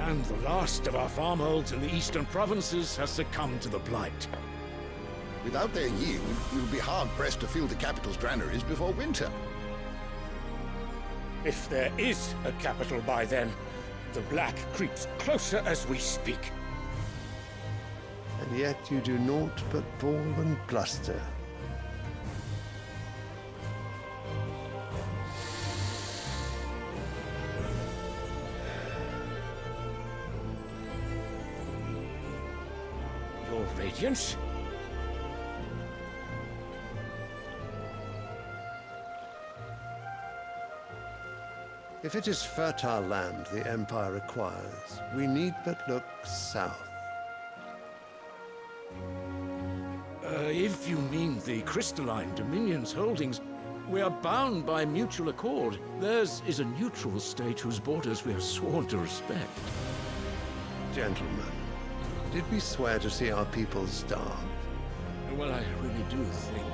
And the last of our farmholds in the eastern provinces has succumbed to the blight. Without their yield, we'll be hard-pressed to fill the capital's granaries before winter. If there is a capital by then, the black creeps closer as we speak. And yet you do naught but bawl and bluster. Your Radiance? If it is fertile land the Empire requires, we need but look south. If you mean the crystalline Dominion's holdings, we are bound by mutual accord. Theirs is a neutral state whose borders we are sworn to respect. Gentlemen, did we swear to see our people starve? Well, I really do think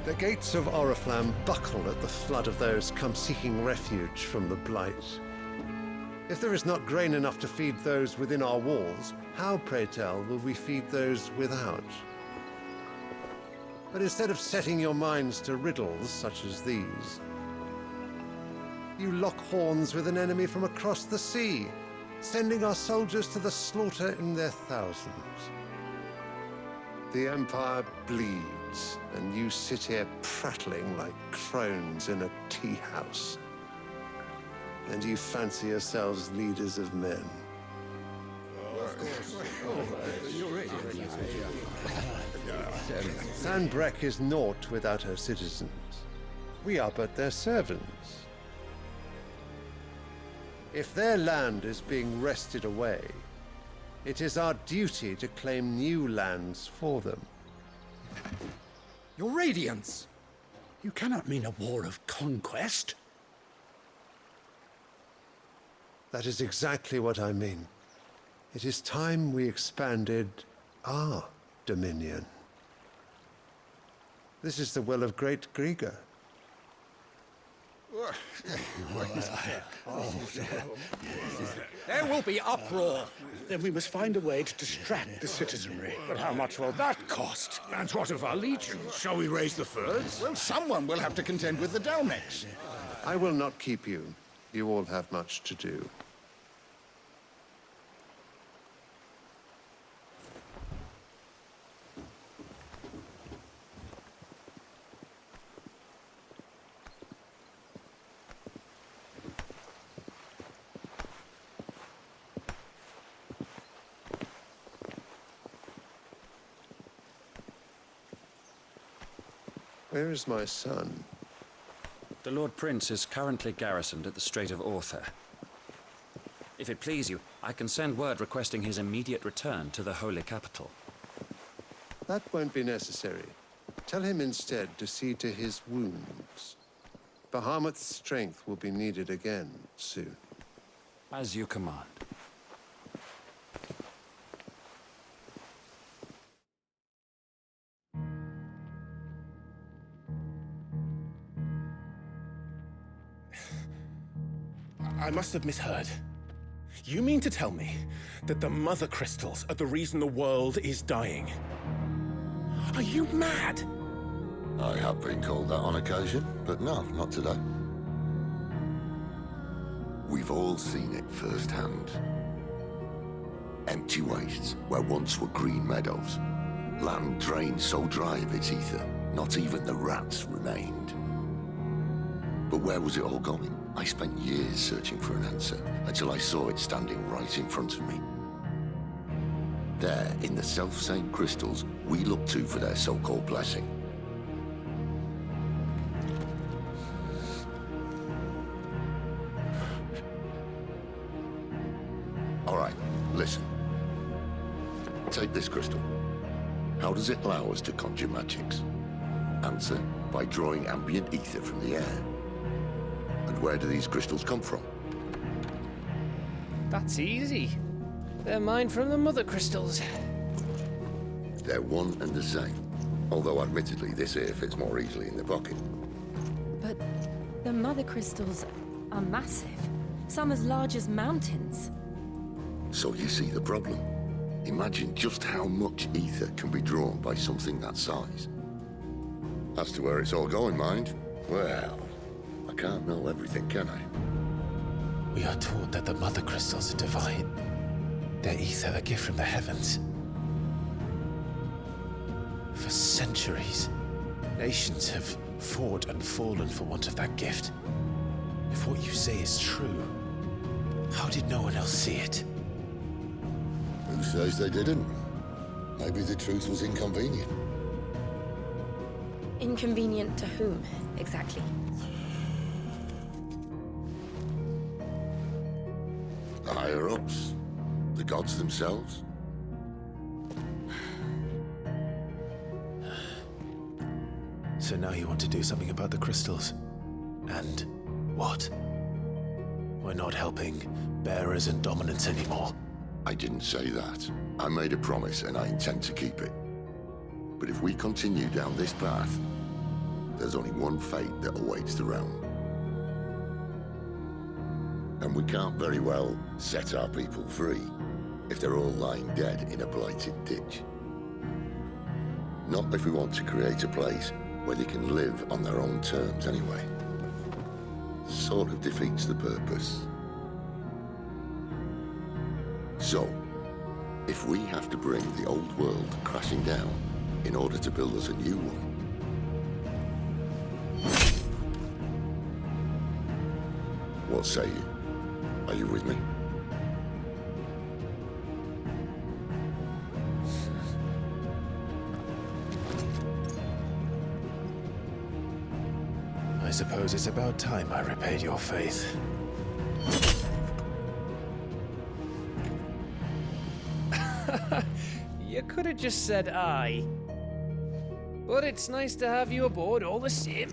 The gates of Oriflamme buckle at the flood of those come seeking refuge from the blight. If there is not grain enough to feed those within our walls, how, pray tell, will we feed those without? But instead of setting your minds to riddles such as these, you lock horns with an enemy from across the sea, sending our soldiers to the slaughter in their thousands. The Empire bleeds, and you sit here prattling like crones in a tea house. And you fancy yourselves leaders of men. Sanbreque is naught without her citizens. We are but their servants. If their land is being wrested away, it is our duty to claim new lands for them. Your Radiance! You cannot mean a war of conquest. That is exactly what I mean. It is time we expanded our dominion. This is the will of great Grieger. There will be uproar. Then we must find a way to distract the citizenry. But how much will that cost? And what of our legions? Shall we raise the furs? Well, someone will have to contend with the Dalmex. I will not keep you. You all have much to do. Where is my son? The Lord Prince is currently garrisoned at the Strait of Orther. If it please you, I can send word requesting his immediate return to the Holy Capital. That won't be necessary. Tell him instead to see to his wounds. Bahamut's strength will be needed again soon. As you command. I must have misheard. You mean to tell me that the Mother Crystals are the reason the world is dying? Are you mad? I have been called that on occasion, but no, not today. We've all seen it firsthand. Empty wastes where once were green meadows. Land drained so dry of its ether, not even the rats remained. But where was it all going? I spent years searching for an answer, until I saw it standing right in front of me. There, in the self-same crystals we look to for their so-called blessing. All right, listen. Take this crystal. How does it allow us to conjure magics? Answer, by drawing ambient ether from the air. And where do these crystals come from? That's easy. They're mined from the Mother Crystals. They're one and the same. Although, admittedly, this here fits more easily in the pocket. But the mother crystals are massive. Some as large as mountains. So you see the problem. Imagine just how much ether can be drawn by something that size. As to where it's all going, mind, well, I can't know everything, can I? We are taught that the mother crystals are divine. Their ether a gift from the heavens. For centuries, nations have fought and fallen for want of that gift. If what you say is true, how did no one else see it? Who says they didn't? Maybe the truth was inconvenient. Inconvenient to whom, exactly? The higher-ups? The gods themselves? So now you want to do something about the crystals? And what? We're not helping bearers and dominants anymore. I didn't say that. I made a promise and I intend to keep it. But if we continue down this path, there's only one fate that awaits the realm. And we can't very well set our people free if they're all lying dead in a blighted ditch. Not if we want to create a place where they can live on their own terms anyway. Sort of defeats the purpose. So, if we have to bring the old world crashing down in order to build us a new one, what say you? Are you with me? I suppose it's about time I repaid your faith. You could have just said aye. But it's nice to have you aboard all the same.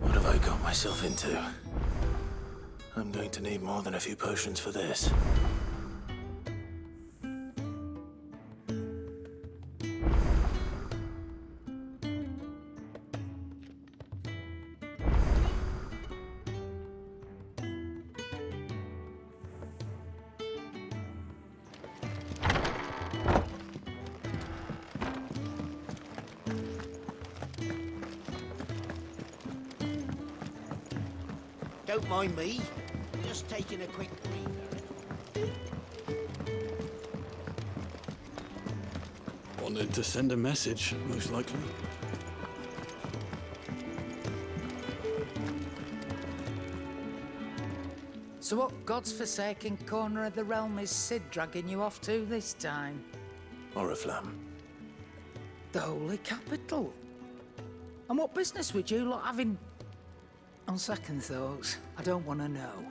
What have I got myself into? I'm going to need more than a few potions for this. Don't mind me. Just taking a quick breather. Wanted to send a message, most likely. So what God's forsaken corner of the realm is Sid dragging you off to this time? Oriflamme. The Holy Capital. And what business would you lot have in... On second thoughts, I don't want to know.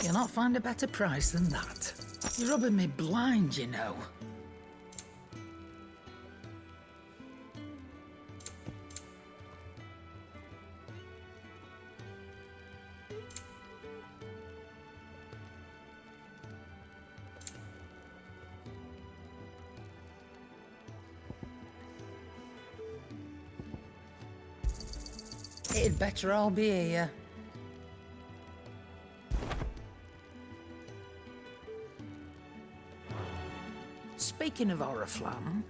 You'll not find a better price than that. You're rubbing me blind, you know. It'd better all be here. Speaking of Oriflamme,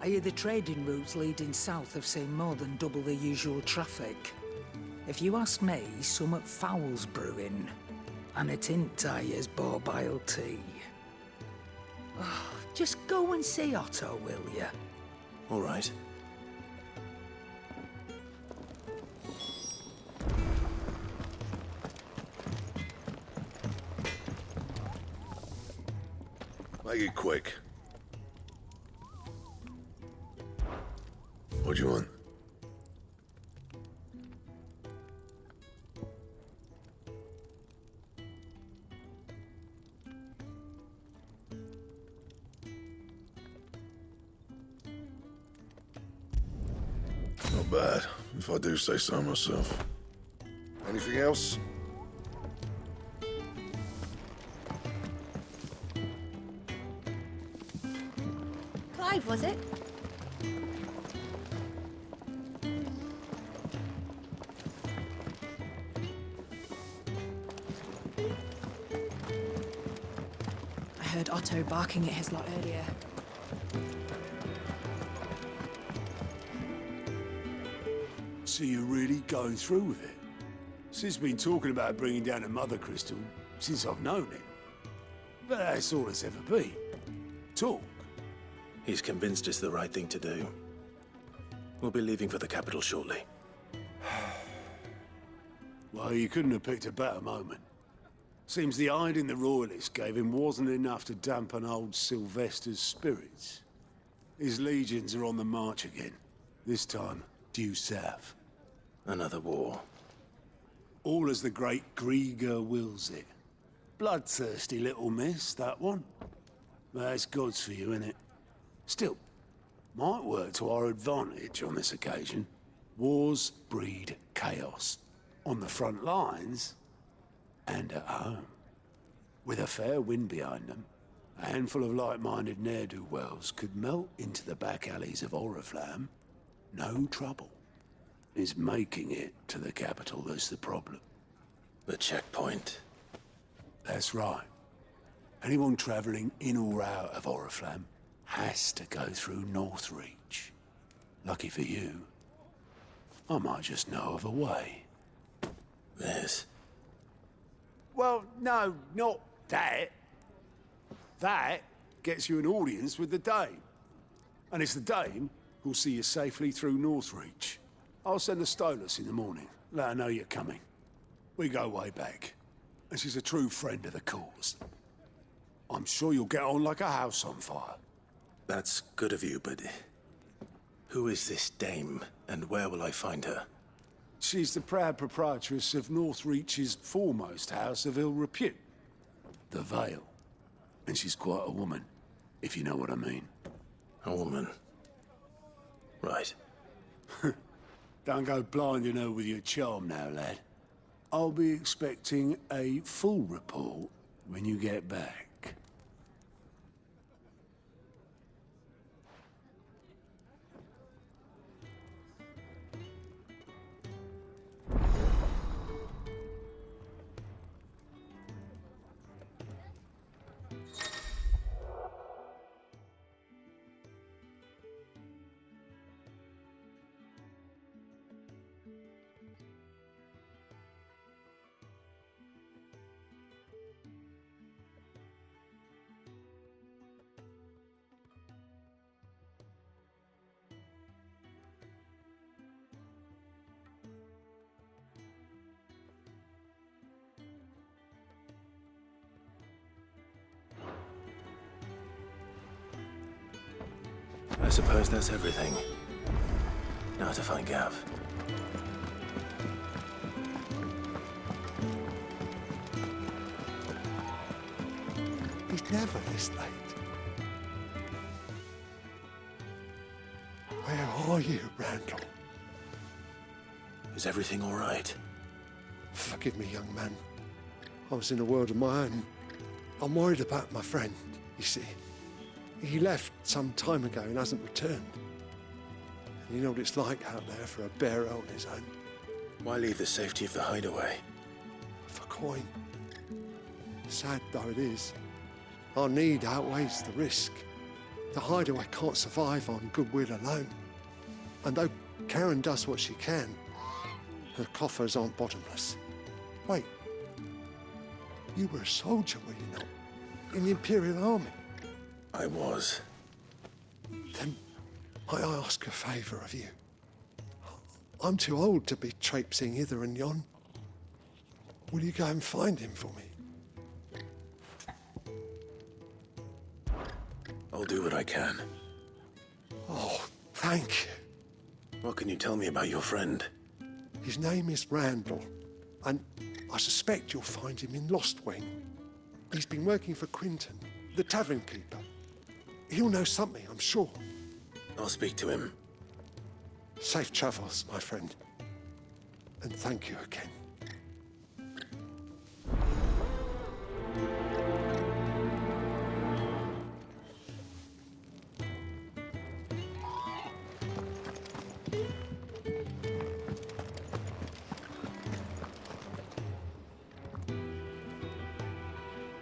I hear the trading routes leading south have seen more than double the usual traffic. If you ask me, summat foul's brewing, and it ain't Tyre's borbile tea. Just go and see Otto, will you? All right. Make it quick. What do you want? bad, if I do say so myself. Anything else? Clive, was it? I heard Otto barking at his lot earlier. So you're really going through with it? Sid's been talking about bringing down a Mother Crystal since I've known him. But that's all it's ever been. Talk. He's convinced it's the right thing to do. We'll be leaving for the capital shortly. Well, you couldn't have picked a better moment. Seems the hiding the Royalists gave him wasn't enough to dampen old Sylvester's spirits. His legions are on the march again. This time, due south. Another war. All as the great Grieger wills it. Bloodthirsty little miss, that one. That's God's for you, innit? Still, might work to our advantage on this occasion. Wars breed chaos. On the front lines, and at home. With a fair wind behind them, a handful of like-minded ne'er-do-wells could melt into the back alleys of Oriflamme. No trouble. It's making it to the capital that's the problem. The checkpoint. That's right. Anyone travelling in or out of Oriflamme has to go through Northreach. Lucky for you, I might just know of a way. This? Well, no, not that. That gets you an audience with the Dame. And it's the Dame who'll see you safely through Northreach. I'll send the Stolas in the morning, let her know you're coming. We go way back, and she's a true friend of the cause. I'm sure you'll get on like a house on fire. That's good of you, but who is this dame, and where will I find her? She's the proud proprietress of Northreach's foremost house of ill repute, the Vale. And she's quite a woman, if you know what I mean. A woman? Right. Don't go blinding her with your charm now, lad. I'll be expecting a full report when you get back. I suppose that's everything. Now to find Gav. He's never this late. Where are you, Randall? Is everything all right? Forgive me, young man. I was in a world of my own. I'm worried about my friend, you see. He left some time ago and hasn't returned. You know what it's like out there for a bearer on his own. Why leave the safety of the hideaway? For coin. Sad though it is, our need outweighs the risk. The hideaway can't survive on goodwill alone. And though Karen does what she can, her coffers aren't bottomless. Wait, you were a soldier, were you not? In the Imperial Army? I was. Then might I ask a favour of you? I'm too old to be traipsing hither and yon. Will you go and find him for me? I'll do what I can. Oh, thank you. What can you tell me about your friend? His name is Randall, and I suspect you'll find him in Lost Wing. He's been working for Quinton, the tavern keeper. He'll know something, I'm sure. I'll speak to him. Safe travels, my friend. And thank you again.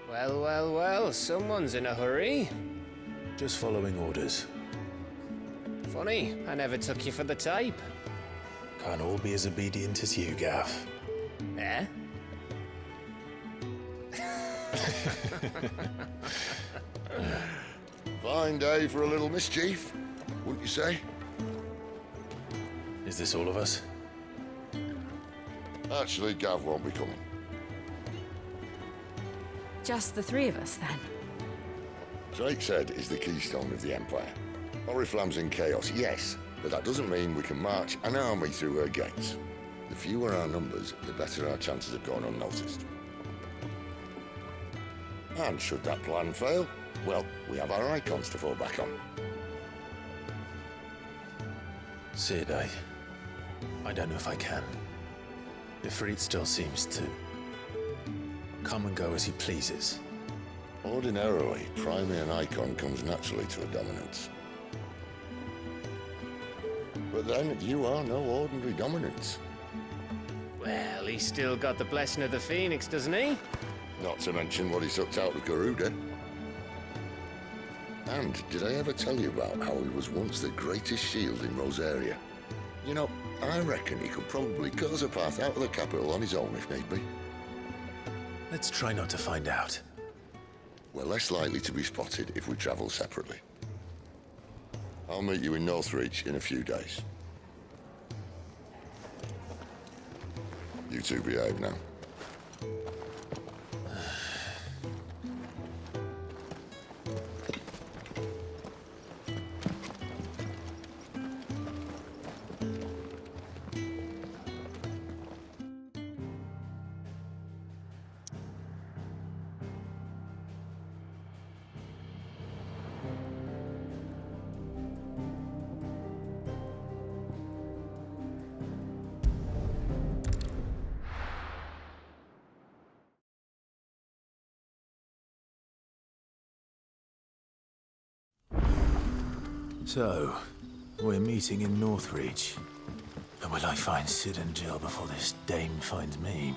Well, well, well, someone's in a hurry. Just following orders. Funny, I never took you for the type. Can't all be as obedient as you, Gav. Eh? Fine day for a little mischief, wouldn't you say? Is this all of us? Actually, Gav won't be coming. Just the three of us, then? Drake's Head is the keystone of the Empire. Oriflamme's in chaos, yes, but that doesn't mean we can march an army through her gates. The fewer our numbers, the better our chances of going unnoticed. And should that plan fail, well, we have our icons to fall back on. Sid, I don't know if I can. Ifrit still seems to come and go as he pleases. Ordinarily, priming an icon comes naturally to a dominance. But then, you are no ordinary dominance. Well, he's still got the blessing of the Phoenix, doesn't he? Not to mention what he sucked out of Garuda. And did I ever tell you about how he was once the greatest shield in Rosaria? You know, I reckon he could probably cut us a path out of the capital on his own if need be. Let's try not to find out. We're less likely to be spotted if we travel separately. I'll meet you in Northreach in a few days. You two behave now. So, we're meeting in Northreach. And will I find Sid and Jill before this dame finds me?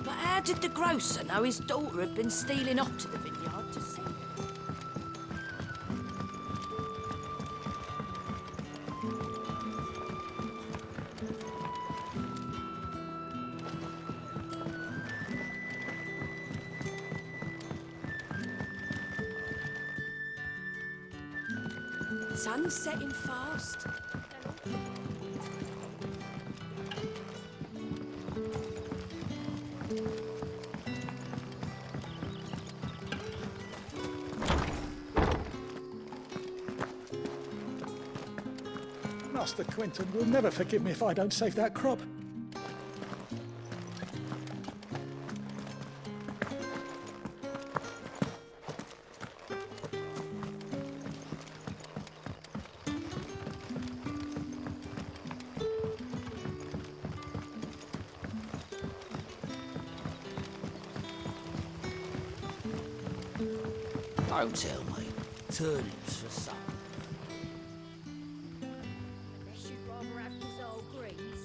But how did the grocer know his daughter had been stealing off to the vineyard to see? Sun's setting fast. Master Quentin will never forgive me if I don't save that crop. Don't tell me. Turnips for supper. Guess you'd rather have his old greens.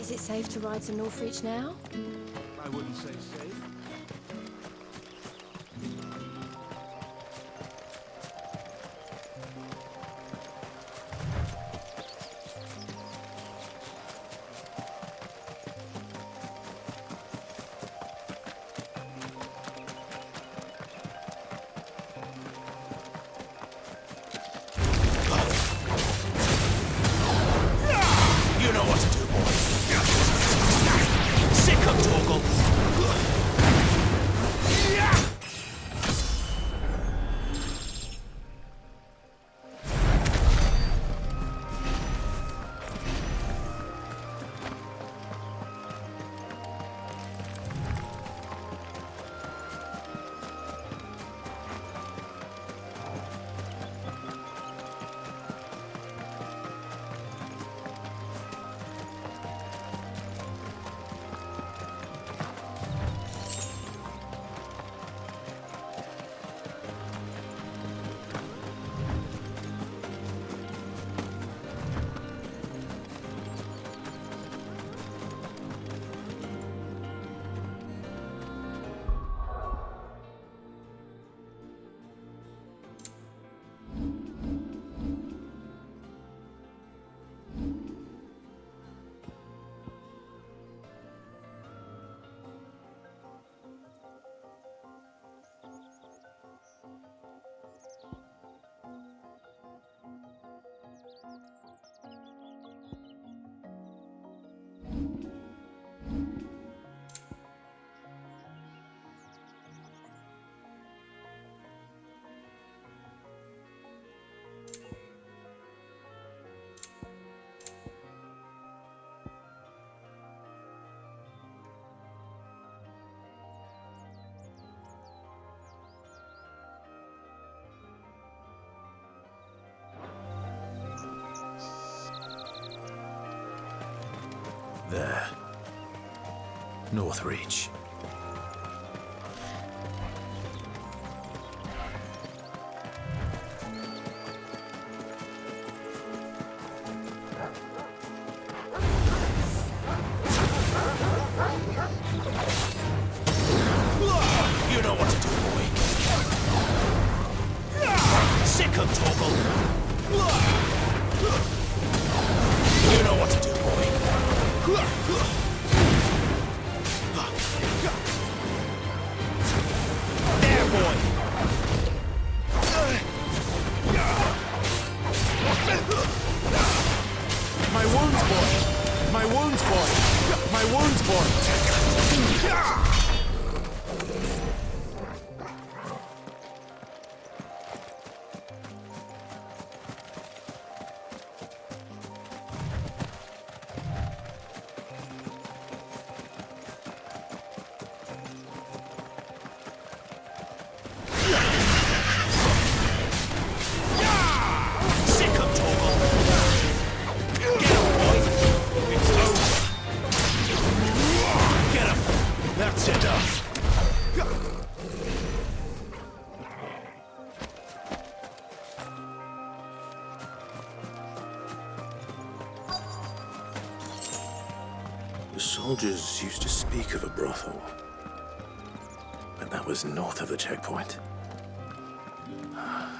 Is it safe to ride to Northreach now? I wouldn't say safe. You know what to do, boy. Sick of Torgal. There. Northreach. You know what to do, boy. Sick of Torgal. You know what to do, boy. There, boy. My wounds, boy. My wounds, boy. My wounds, boy. That's enough. The soldiers used to speak of a brothel, but that was north of the checkpoint. I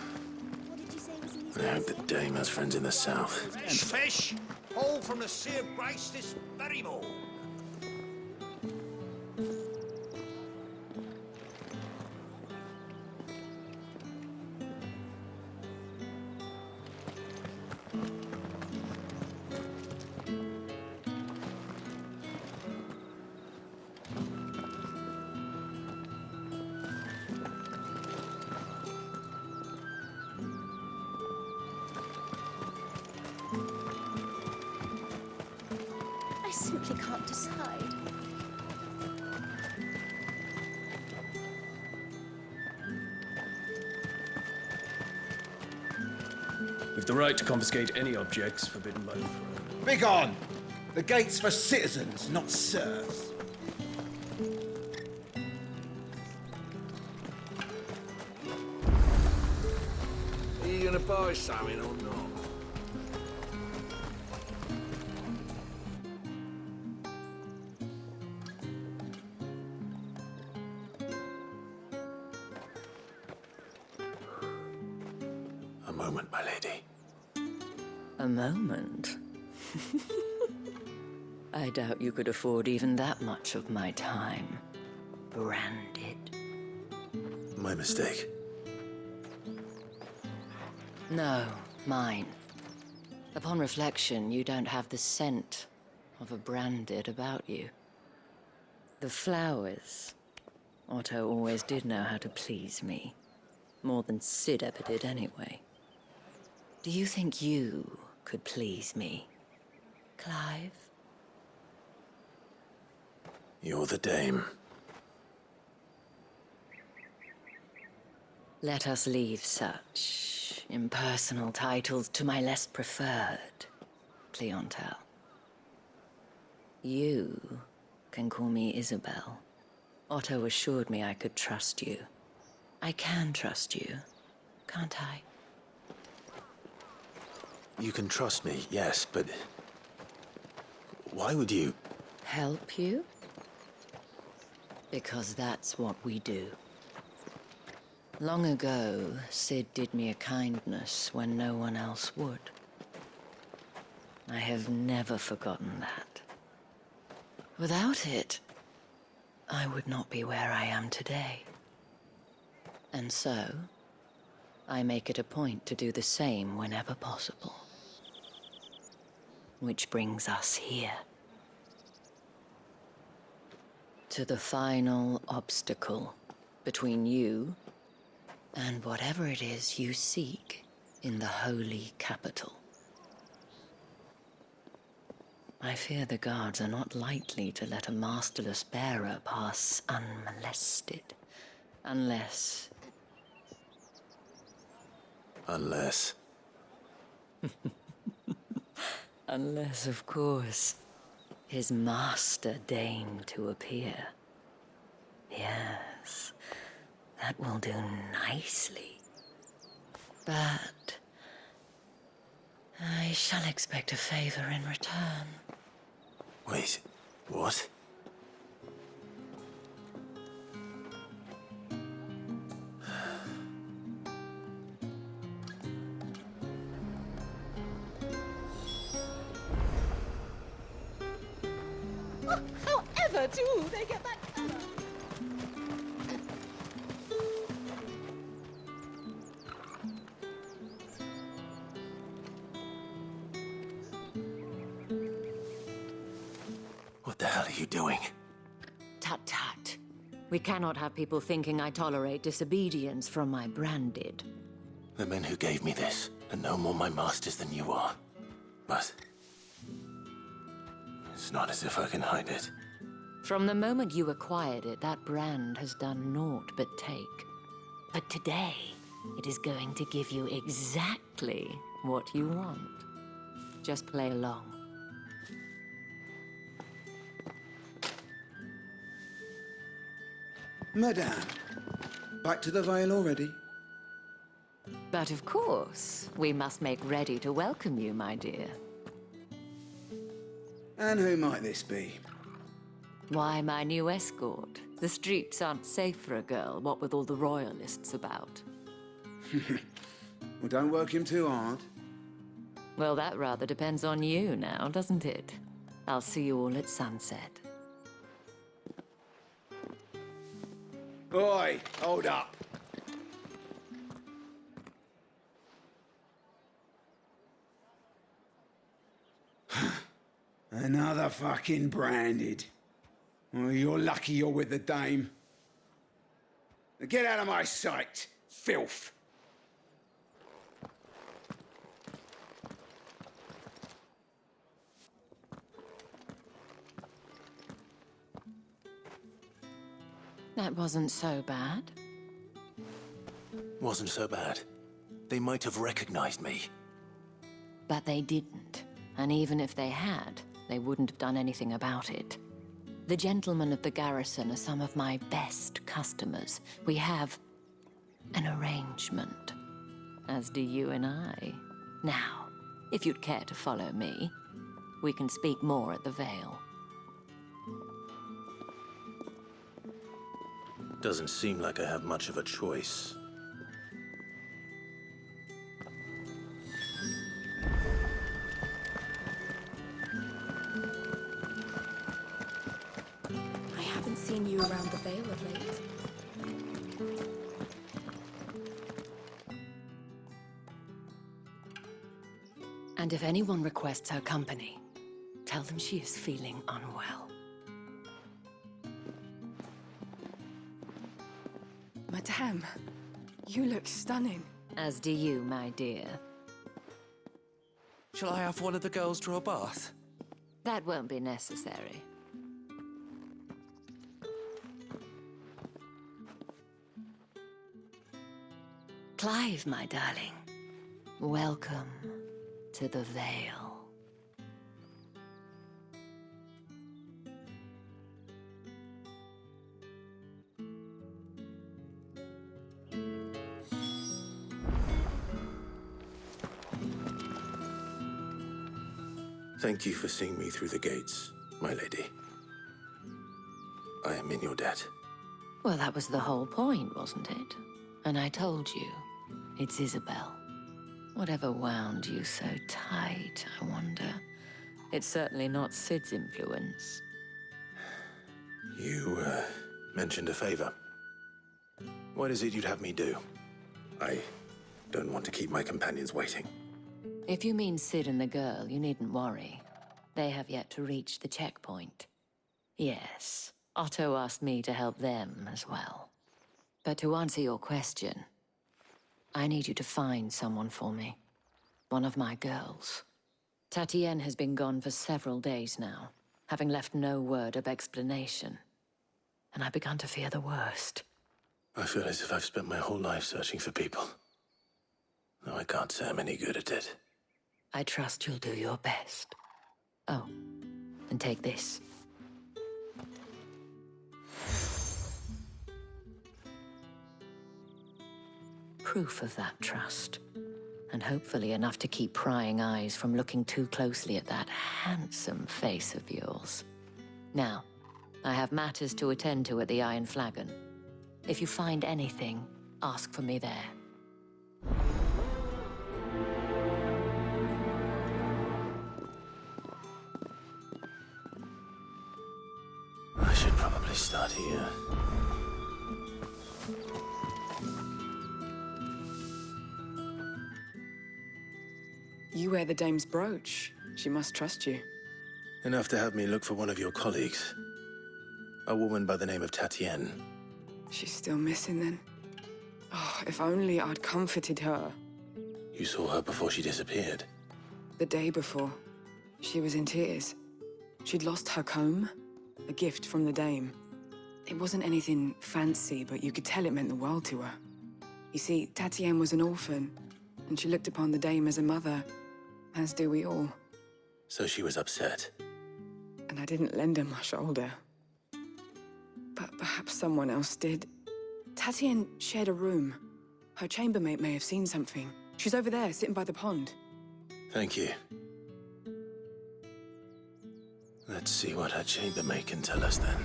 hope the dame has friends in the south. Fresh fish, all from the Sea of Grace this very morning. I simply can't decide. We've the right to confiscate any objects forbidden by the throne. Begone! The gate's for citizens, not serfs. Are you gonna buy something or not? moment, my lady. A moment? I doubt you could afford even that much of my time. Branded. My mistake. No, mine. Upon reflection, you don't have the scent of a branded about you. The flowers. Otto always did know how to please me. More than Sid ever did anyway. Do you think you could please me, Clive? You're the dame. Let us leave such impersonal titles to my less preferred clientele. You can call me Isabel. Otto assured me I could trust you. I can trust you, can't I? You can trust me, yes, but... why would you... Help you? Because that's what we do. Long ago, Sid did me a kindness when no one else would. I have never forgotten that. Without it, I would not be where I am today. And so, I make it a point to do the same whenever possible. Which brings us here. To the final obstacle between you and whatever it is you seek in the holy capital. I fear the guards are not likely to let a masterless bearer pass unmolested. Unless... Unless... Unless, of course, his master deigned to appear. Yes, that will do nicely. But... I shall expect a favor in return. Wait, what? Oh, however, do they get that color? What the hell are you doing? Tut-tut. We cannot have people thinking I tolerate disobedience from my branded. The men who gave me this are no more my masters than you are. But... it's not as if I can hide it. From the moment you acquired it, that brand has done naught but take. But today, it is going to give you exactly what you want. Just play along. Madame, back to the Vale already? But of course, we must make ready to welcome you, my dear. And who might this be? Why, my new escort. The streets aren't safe for a girl, what with all the royalists about. Well, don't work him too hard. Well, that rather depends on you now, doesn't it? I'll see you all at sunset. Oi, hold up. Another fucking branded. Well, you're lucky you're with the dame. Now get out of my sight, filth. That wasn't so bad. Wasn't so bad. They might have recognized me. But they didn't. And even if they had, they wouldn't have done anything about it. The gentlemen of the garrison are some of my best customers. We have an arrangement, as do you and I. Now, if you'd care to follow me, we can speak more at the Vale. Doesn't seem like I have much of a choice. And if anyone requests her company, tell them she is feeling unwell. Madame, you look stunning. As do you, my dear. Shall I have one of the girls draw a bath? That won't be necessary. Clive, my darling. Welcome to the Vale. Thank you for seeing me through the gates, my lady. I am in your debt. Well, that was the whole point, wasn't it? And I told you, it's Isabel. Whatever wound you so tight, I wonder. It's certainly not Sid's influence. You, mentioned a favor. What is it you'd have me do? I don't want to keep my companions waiting. If you mean Sid and the girl, you needn't worry. They have yet to reach the checkpoint. Yes, Otto asked me to help them as well. But to answer your question, I need you to find someone for me. One of my girls. Tatienne has been gone for several days now, having left no word of explanation. And I've begun to fear the worst. I feel as if I've spent my whole life searching for people. Though I can't say I'm any good at it. I trust you'll do your best. Oh, and take this. Proof of that trust. And hopefully enough to keep prying eyes from looking too closely at that handsome face of yours. Now, I have matters to attend to at the Iron Flagon. If you find anything, ask for me there. I should probably start here. You wear the dame's brooch. She must trust you. Enough to have me look for one of your colleagues. A woman by the name of Tatienne. She's still missing then. Oh, if only I'd comforted her. You saw her before she disappeared. The day before, she was in tears. She'd lost her comb, a gift from the dame. It wasn't anything fancy, but you could tell it meant the world to her. You see, Tatienne was an orphan, and she looked upon the dame as a mother, as do we all. So she was upset. And I didn't lend her my shoulder. But perhaps someone else did. Tatienne shared a room. Her chambermaid may have seen something. She's over there, sitting by the pond. Thank you. Let's see what her chambermaid can tell us then.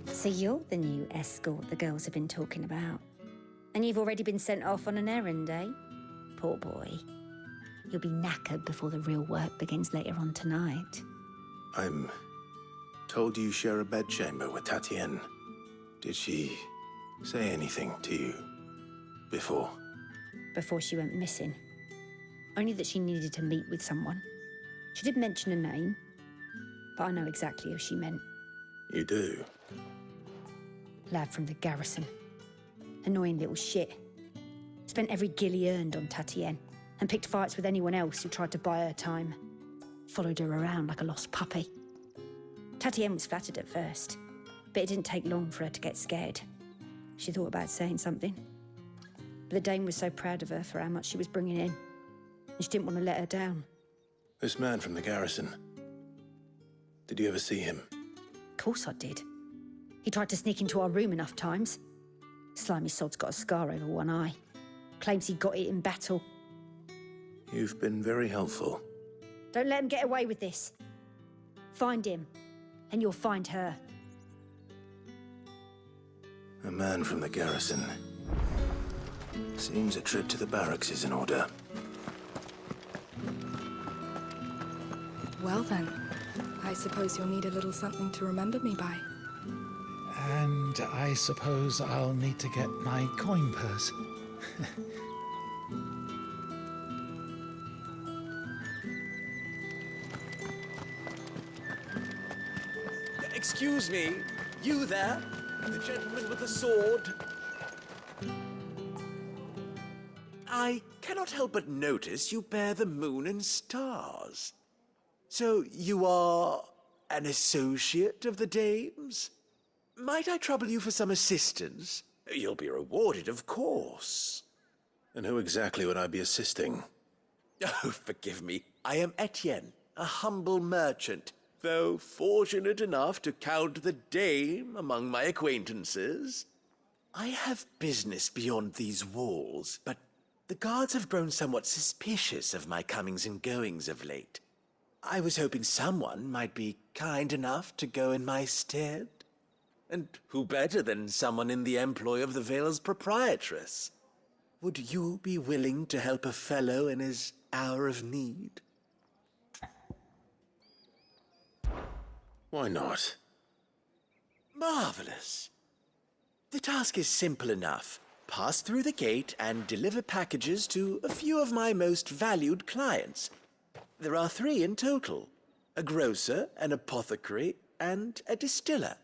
So you're the new escort the girls have been talking about. And you've already been sent off on an errand, eh? Poor boy. You'll be knackered before the real work begins later on tonight. I'm told you share a bedchamber with Tatienne. Did she say anything to you before? Before she went missing. Only that she needed to meet with someone. She did mention a name, but I know exactly who she meant. You do? Lad from the garrison. Annoying little shit. Spent every guil he earned on Tatienne and picked fights with anyone else who tried to buy her time. Followed her around like a lost puppy. Tatienne was flattered at first, but it didn't take long for her to get scared. She thought about saying something. But the dame was so proud of her for how much she was bringing in, and she didn't want to let her down. This man from the garrison. Did you ever see him? Of course I did. He tried to sneak into our room enough times. Slimy sod's got a scar over one eye. Claims he got it in battle. You've been very helpful. Don't let him get away with this. Find him, and you'll find her. A man from the garrison. Seems a trip to the barracks is in order. Well then, I suppose you'll need a little something to remember me by. And I suppose I'll need to get my coin purse. Excuse me, you there? The gentleman with the sword? I cannot help but notice you bear the moon and stars. So you are an associate of the dame's? Might I trouble you for some assistance? You'll be rewarded, of course. And who exactly would I be assisting? Oh, forgive me. I am Etienne, a humble merchant, though fortunate enough to count the dame among my acquaintances. I have business beyond these walls, but the guards have grown somewhat suspicious of my comings and goings of late. I was hoping someone might be kind enough to go in my stead. And who better than someone in the employ of the Vale's proprietress? Would you be willing to help a fellow in his hour of need? Why not? Marvelous. The task is simple enough. Pass through the gate and deliver packages to a few of my most valued clients. There are 3 in total: a grocer, an apothecary, and a distiller.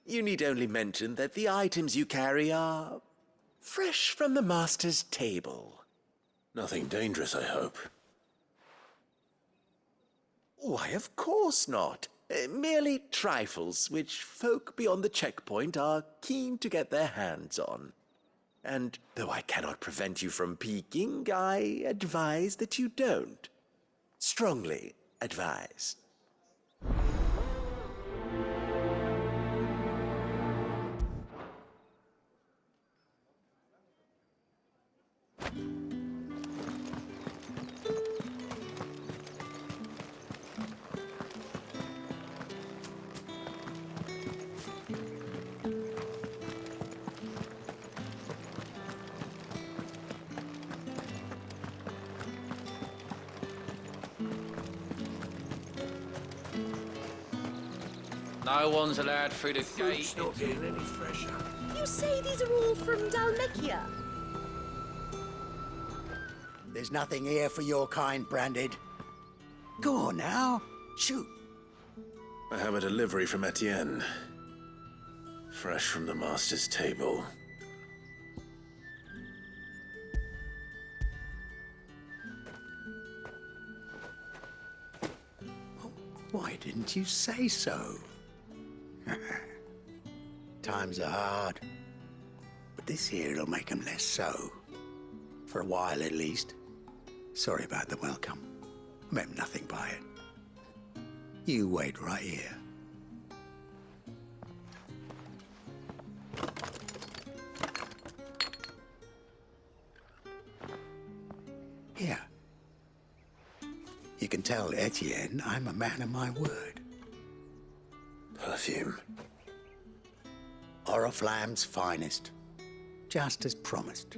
You need only mention that the items you carry are fresh from the master's table. Nothing dangerous, I hope. Why, of course not. Merely trifles which folk beyond the checkpoint are keen to get their hands on. And though I cannot prevent you from peeking, I advise that you don't. Strongly advise. No one's allowed through the gate. It's not getting any fresher. You say these are all from Dalmekia? There's nothing here for your kind, Branded. Go on now. Shoot. I have a delivery from Etienne. Fresh from the master's table. Why didn't you say so? Times are hard. But this here'll make 'em less so. For a while, at least. Sorry about the welcome. Meant nothing by it. You wait right here. Here. You can tell Etienne I'm a man of my word. Perfume. Oriflamme's finest. Just as promised.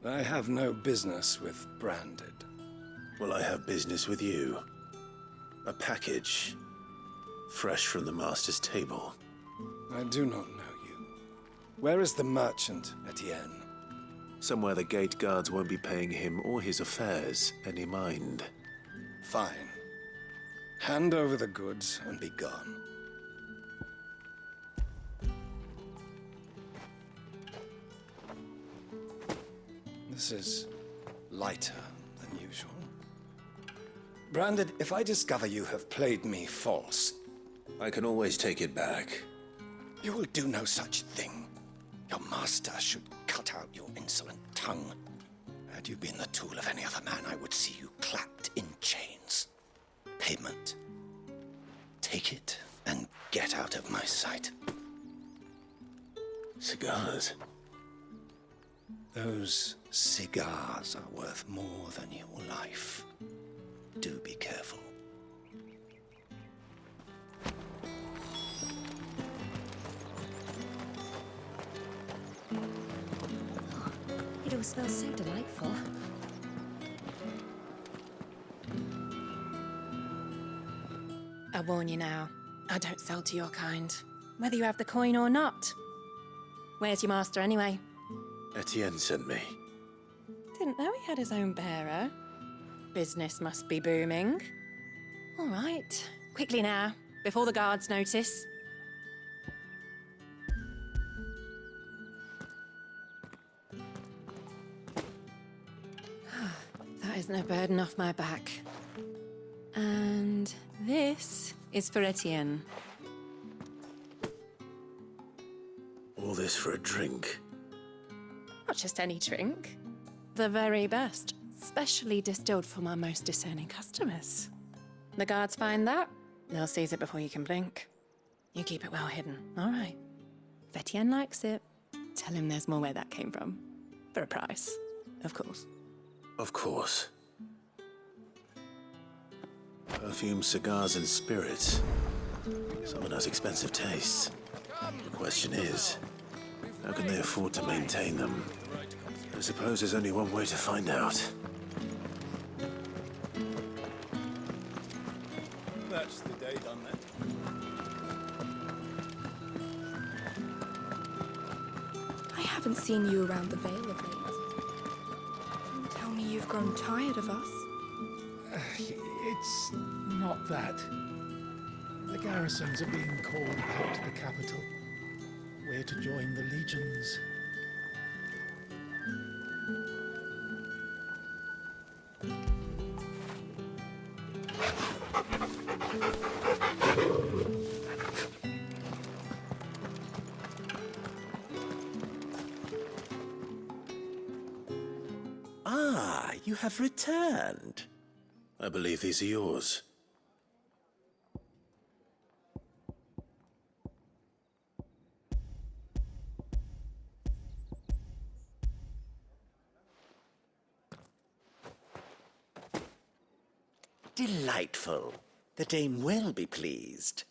I have no business with Branded. Well, I have business with you. A package. Fresh from the master's table. I do not know you. Where is the merchant, Etienne? Somewhere the gate guards won't be paying him or his affairs any mind. Fine. Hand over the goods and be gone. This is lighter than usual. Branded, if I discover you have played me false... I can always take it back. You will do no such thing. Your master should cut out your insolent tongue. Had you been the tool of any other man, I would see you clapped in chains. Payment. Take it and get out of my sight. Cigars. Those cigars are worth more than your life. Do be careful. It all smells so delightful. warn you now. I don't sell to your kind, whether you have the coin or not. Where's your master, anyway? Etienne sent me. Didn't know he had his own bearer. Business must be booming. All right, quickly now, before the guards notice. That is no burden off my back. And this is for Etienne. All this for a drink? Not just any drink. The very best, specially distilled for my most discerning customers. The guards find that, they'll seize it before you can blink. You keep it well hidden, all right? If Etienne likes it, tell him there's more where that came from. For a price, of course. Of course. Perfume, cigars, and spirits. Someone has expensive tastes. The question is, how can they afford to maintain them? I suppose there's only one way to find out. That's the day done then. I haven't seen you around the Vale of late. Don't tell me you've grown tired of us. It's not that. The garrisons are being called back to the capital. We're to join the legions. Ah, you have returned. I believe these are yours. Delightful. The dame will be pleased.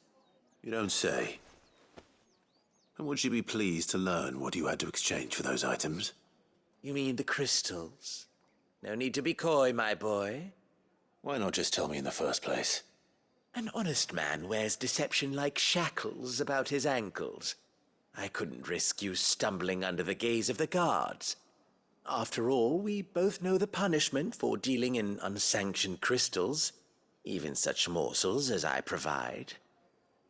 You don't say. And would she be pleased to learn what you had to exchange for those items? You mean the crystals? No need to be coy, my boy. Why not just tell me in the first place? An honest man wears deception like shackles about his ankles. I couldn't risk you stumbling under the gaze of the guards. After all, we both know the punishment for dealing in unsanctioned crystals, even such morsels as I provide.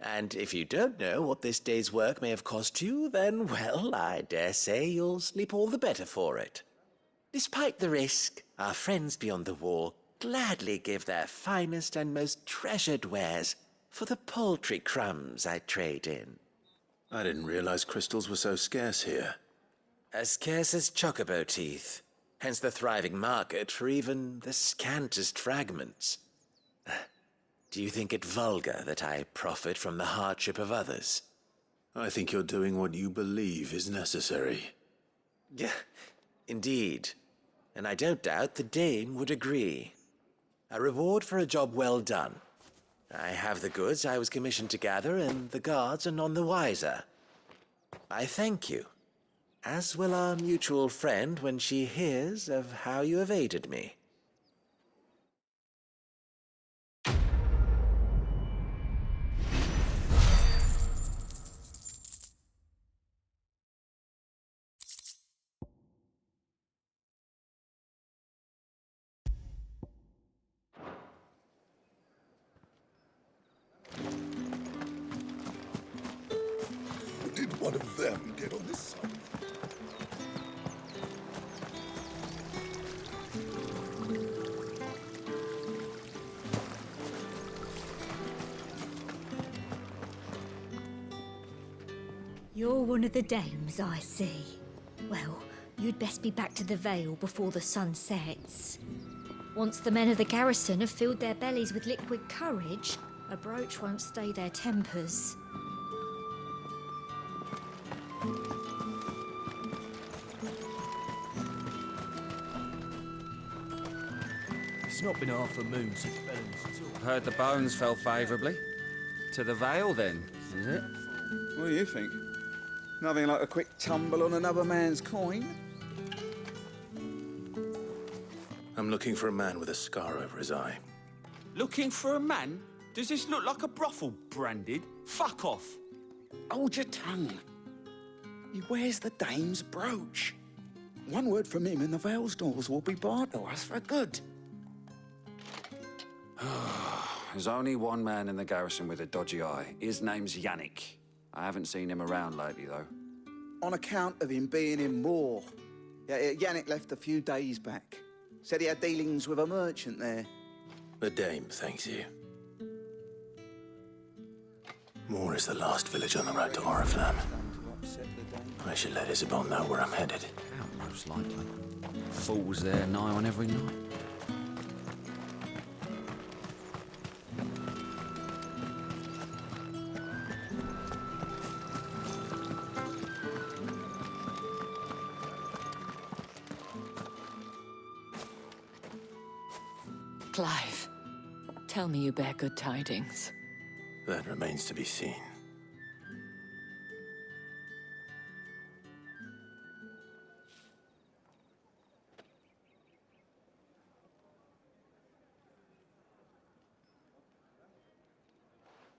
And if you don't know what this day's work may have cost you, then, well, I dare say you'll sleep all the better for it. Despite the risk, our friends beyond the wall gladly give their finest and most treasured wares for the paltry crumbs I trade in. I didn't realize crystals were so scarce here. As scarce as chocobo teeth, hence the thriving market for even the scantest fragments. Do you think it vulgar that I profit from the hardship of others? I think you're doing what you believe is necessary. Yeah, indeed. And I don't doubt the dame would agree. A reward for a job well done. I have the goods I was commissioned to gather, and the guards are none the wiser. I thank you, as will our mutual friend when she hears of how you have aided me. Did one of them get on this side? You're one of the dames, I see. Well, you'd best be back to the Vale before the sun sets. Once the men of the garrison have filled their bellies with liquid courage, a brooch won't stay their tempers. It's not been half a moon since Bellen's tour. Heard the bones fell favourably. To the Vale, then, is it? What do you think? Nothing like a quick tumble on another man's coin? I'm looking for a man with a scar over his eye. Looking for a man? Does this look like a brothel, Branded? Fuck off. Hold your tongue. He wears the dame's brooch. One word from him and the Vale's doors will be barred to us for good. There's only one man in the garrison with a dodgy eye. His name's Yannick. I haven't seen him around lately, though. On account of him being in Moor. Yeah, Yannick left a few days back. Said he had dealings with a merchant there. The dame thanks you. Moor is the last village on the road to Oriflamme. I should let Isabel know where I'm headed. Out, most likely. Fools there nigh on every night. Clive, tell me you bear good tidings. That remains to be seen.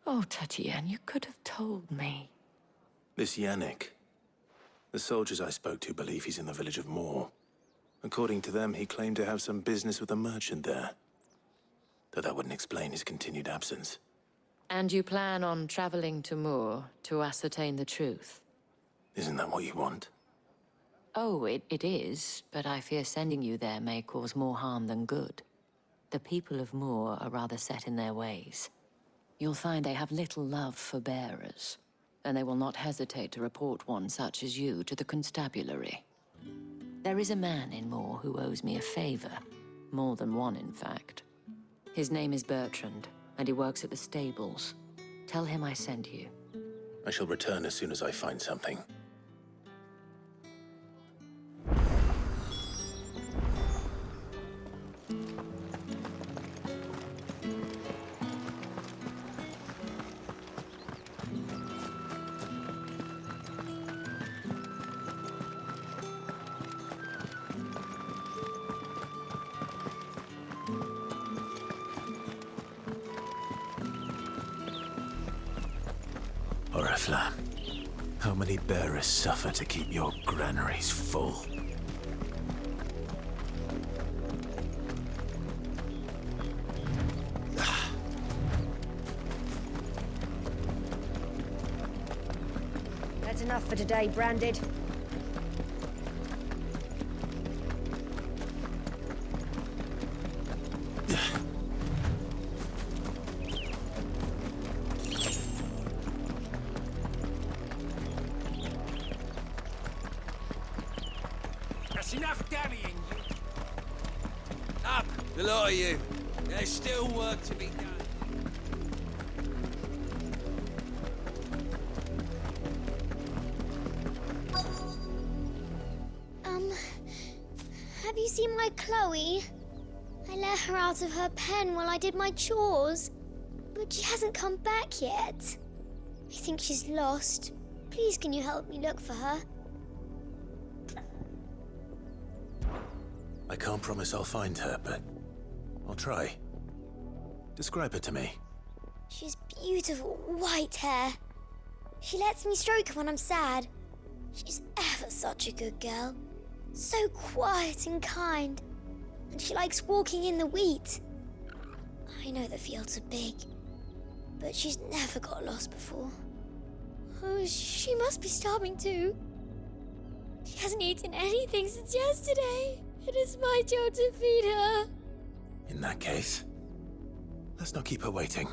Oh, Tatienne, you could have told me. This Yannick. The soldiers I spoke to believe he's in the village of Moor. According to them, he claimed to have some business with a merchant there. Though that wouldn't explain his continued absence. And you plan on traveling to Moor to ascertain the truth? Isn't that what you want? Oh, it is, but I fear sending you there may cause more harm than good. The people of Moor are rather set in their ways. You'll find they have little love for bearers, and they will not hesitate to report one such as you to the constabulary. There is a man in Moor who owes me a favor. More than one, in fact. His name is Bertrand, and he works at the stables. Tell him I sent you. I shall return as soon as I find something. Oriflamme, how many bearers suffer to keep your granaries full? That's enough for today, Branded. That's enough dallying. Up, the lot of you. There's still work to be done. Have you seen my Chloe? I let her out of her pen while I did my chores, but she hasn't come back yet. I think she's lost. Please, can you help me look for her? I can't promise I'll find her, but I'll try. Describe her to me. She's beautiful white hair. She lets me stroke her when I'm sad. She's ever such a good girl. So quiet and kind. And she likes walking in the wheat. I know the fields are big, but she's never got lost before. Oh, she must be starving too. She hasn't eaten anything since yesterday. It is my job to feed her. In that case, let's not keep her waiting.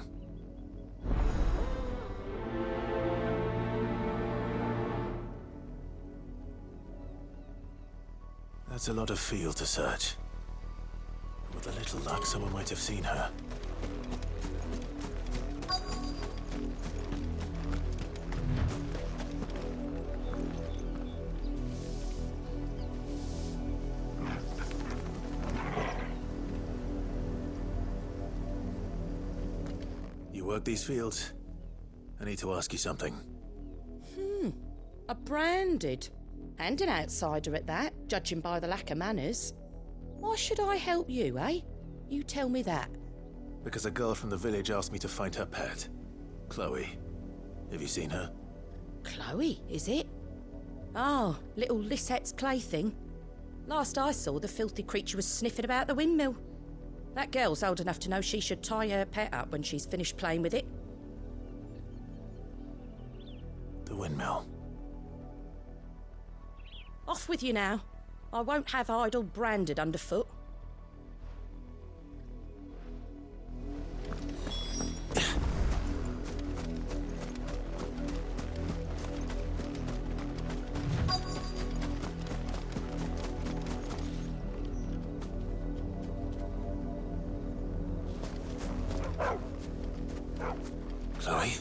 That's a lot of field to search. With a little luck, someone might have seen her. You work these fields? I need to ask you something. A Branded. And an outsider at that, judging by the lack of manners. Why should I help you, eh? You tell me that. Because a girl from the village asked me to find her pet. Chloe. Have you seen her? Chloe, is it? Oh, little Lisette's plaything. Last I saw, the filthy creature was sniffing about the windmill. That girl's old enough to know she should tie her pet up when she's finished playing with it. The windmill. Off with you now. I won't have idle branded underfoot. Chloe?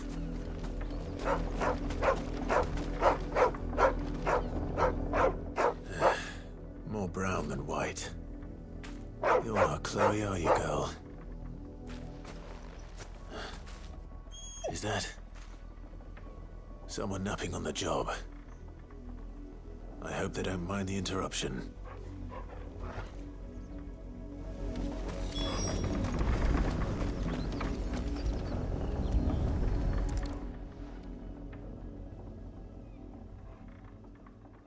More brown than white. You're not Chloe, are you, girl? Is that someone napping on the job? I hope they don't mind the interruption.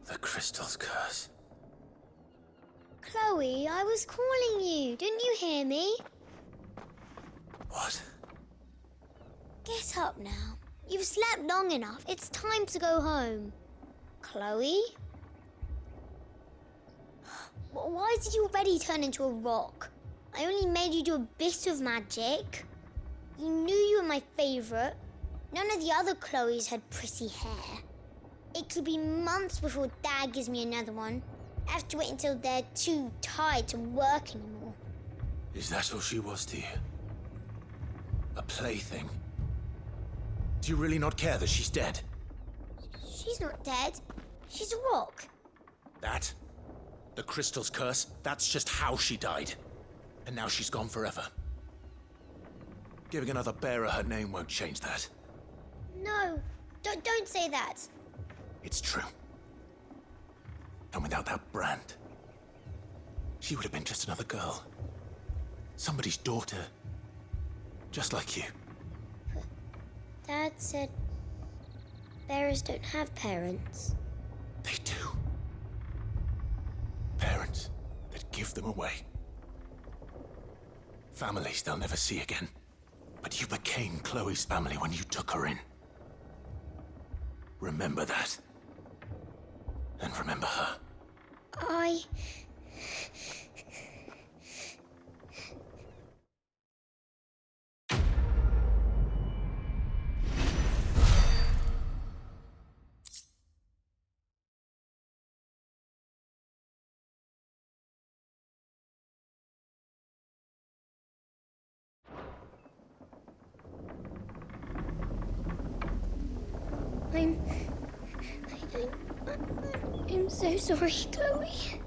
The crystal's curse. Chloe, I was calling you. Didn't you hear me? What? Get up now. You've slept long enough. It's time to go home. Chloe? Why did you already turn into a rock? I only made you do a bit of magic. You knew you were my favourite. None of the other Chloes had pretty hair. It could be months before Dad gives me another one. I have to wait until they're too tired to work anymore. Is that all she was to you? A plaything? Do you really not care that she's dead? She's not dead. She's a rock. That? The crystal's curse? That's just how she died. And now she's gone forever. Giving another bearer her name won't change that. No, don't say that. It's true. And without that brand, she would have been just another girl. Somebody's daughter. Just like you. Dad said bearers don't have parents. They do. Parents that give them away. Families they'll never see again. But you became Chloe's family when you took her in. Remember that. And remember her. I'm so sorry, Chloe.